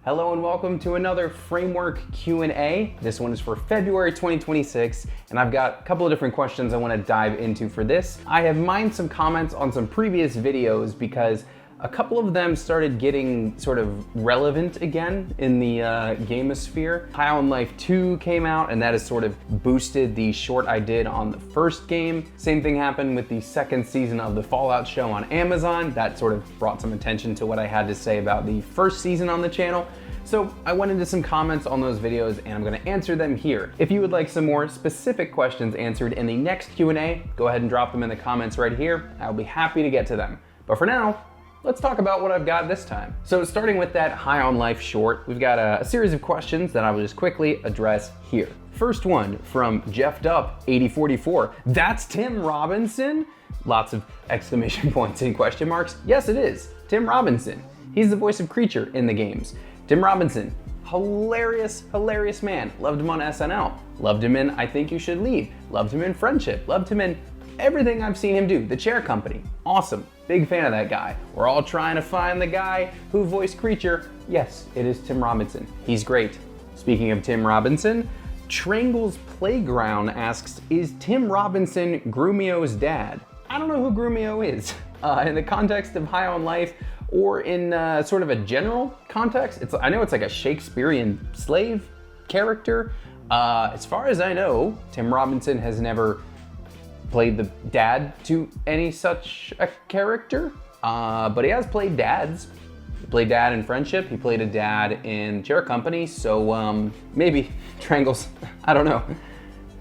Hello and welcome to another Framework Q&A. This one is for February 2026, and I've got a couple of different questions I want to dive into for this. I have mined some comments on some previous videos because a couple of them started getting sort of relevant again in the gamosphere. High on Life 2 came out, and that has sort of boosted the short I did on the first game. Same thing happened with the second season of the Fallout show on Amazon. That sort of brought some attention to what I had to say about the first season on the channel. So I went into some comments on those videos and I'm gonna answer them here. If you would like some more specific questions answered in the next Q&A, go ahead and drop them in the comments right here. I'll be happy to get to them. But for now, let's talk about what I've got this time. So starting with that High on Life short, we've got a series of questions that I will just quickly address here. First one from Jeff Dupp 8044. That's Tim Robinson? Lots of exclamation points and question marks. Yes, it is. Tim Robinson. He's the voice of Creature in the games. Tim Robinson, hilarious man. Loved him on SNL. Loved him in I Think You Should Leave. Loved him in Friendship. Loved him in everything I've seen him do. The Chair Company. Awesome. Big fan of that guy. We're all trying to find the guy who voiced Creature. Yes, it is Tim Robinson. He's great. Speaking of Tim Robinson, Trangle's Playground asks, is Tim Robinson Grumio's dad? I don't know who Grumio is. In the context of High on Life, or in sort of a general context, I know it's like a Shakespearean slave character. As far as I know, Tim Robinson has never played the dad to any such a character, but he has played dads. He played dad in Friendship, he played a dad in Chair Company, so maybe Trangles, I don't know.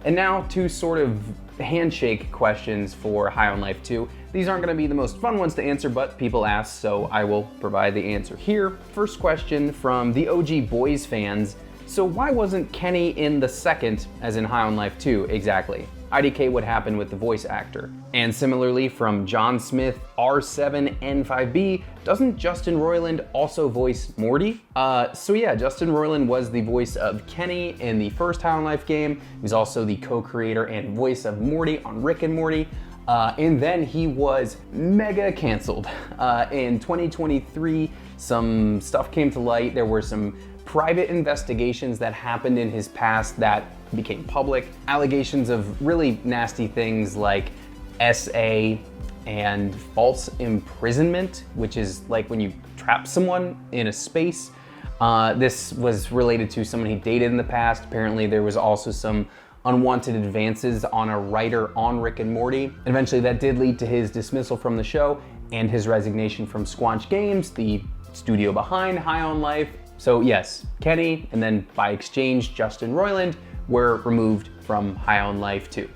And now to sort of handshake questions for High on Life 2. These aren't gonna be the most fun ones to answer, but people ask, so I will provide the answer here. First question from the OG Boys fans. So why wasn't Kenny in the second, as in High on Life 2, exactly? IDK would happen with the voice actor. And similarly from John Smith R7N5B, doesn't Justin Roiland also voice Morty? So yeah, Justin Roiland was the voice of Kenny in the first High on Life game. He was also the co-creator and voice of Morty on Rick and Morty. And then he was mega canceled. In 2023, some stuff came to light. There were some private investigations that happened in his past that became public. Allegations of really nasty things like SA and false imprisonment, which is like when you trap someone in a space. This was related to someone he dated in the past. Apparently there was also some unwanted advances on a writer on Rick and Morty. And eventually that did lead to his dismissal from the show and his resignation from Squanch Games, the studio behind High on Life. So yes, Kenny, and then by exchange, Justin Roiland, were removed from High on Life 2.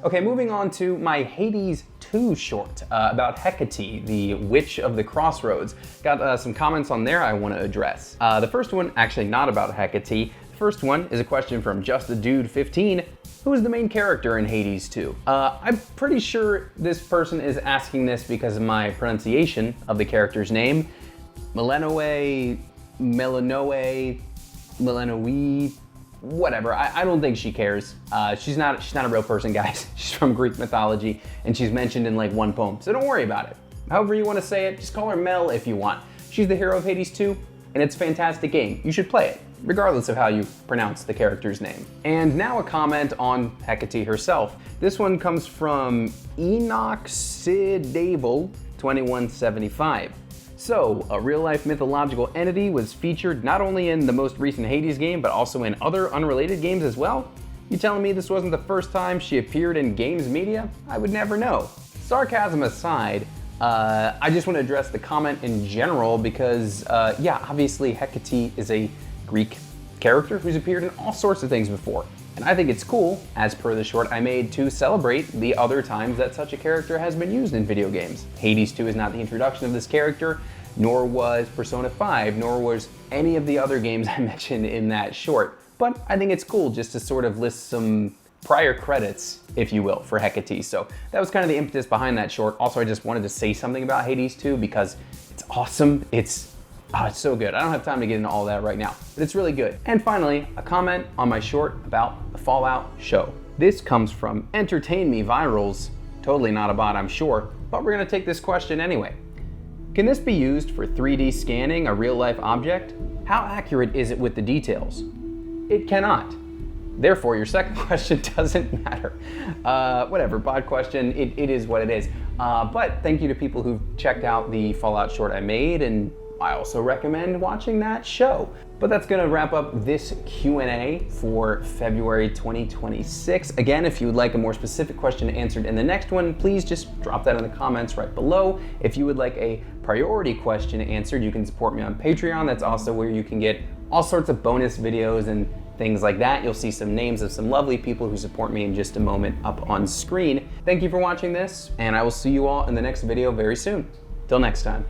Okay, moving on to my Hades 2 short about Hecate, the Witch of the Crossroads. Got some comments on there I want to address. The first one, actually not about Hecate. The first one is a question from JustADude15. Who is the main character in Hades 2? I'm pretty sure this person is asking this because of my pronunciation of the character's name. Melanoe, whatever. I don't think she cares. She's not a real person, guys. She's from Greek mythology, and she's mentioned in like one poem, so don't worry about it. However you want to say it, just call her Mel if you want. She's the hero of Hades 2, and it's a fantastic game. You should play it, regardless of how you pronounce the character's name. And now a comment on Hecate herself. This one comes from Enoxidable 2175. So, a real-life mythological entity was featured not only in the most recent Hades game, but also in other unrelated games as well? You telling me this wasn't the first time she appeared in games media? I would never know. Sarcasm aside, I just want to address the comment in general because, yeah, obviously Hecate is a Greek character who's appeared in all sorts of things before. And I think it's cool, as per the short I made, to celebrate the other times that such a character has been used in video games. Hades 2 is not the introduction of this character, nor was Persona 5, nor was any of the other games I mentioned in that short. But I think it's cool just to sort of list some prior credits, if you will, for Hecate. So that was kind of the impetus behind that short. Also, I just wanted to say something about Hades 2 because it's awesome. It's so good. I don't have time to get into all that right now, but it's really good. And finally, a comment on my short about the Fallout show. This comes from Entertain Me Virals. Totally not a bot, I'm sure, but we're gonna take this question anyway. Can this be used for 3D scanning a real-life object? How accurate is it with the details? It cannot. Therefore, your second question doesn't matter. Whatever, bad question, it is what it is. But thank you to people who've checked out the Fallout short I made, and I also recommend watching that show. But that's gonna wrap up this Q&A for February 2026. Again, if you would like a more specific question answered in the next one, please just drop that in the comments right below. If you would like a priority question answered, you can support me on Patreon. That's also where you can get all sorts of bonus videos and things like that. You'll see some names of some lovely people who support me in just a moment up on screen. Thank you for watching this, and I will see you all in the next video very soon. Till next time.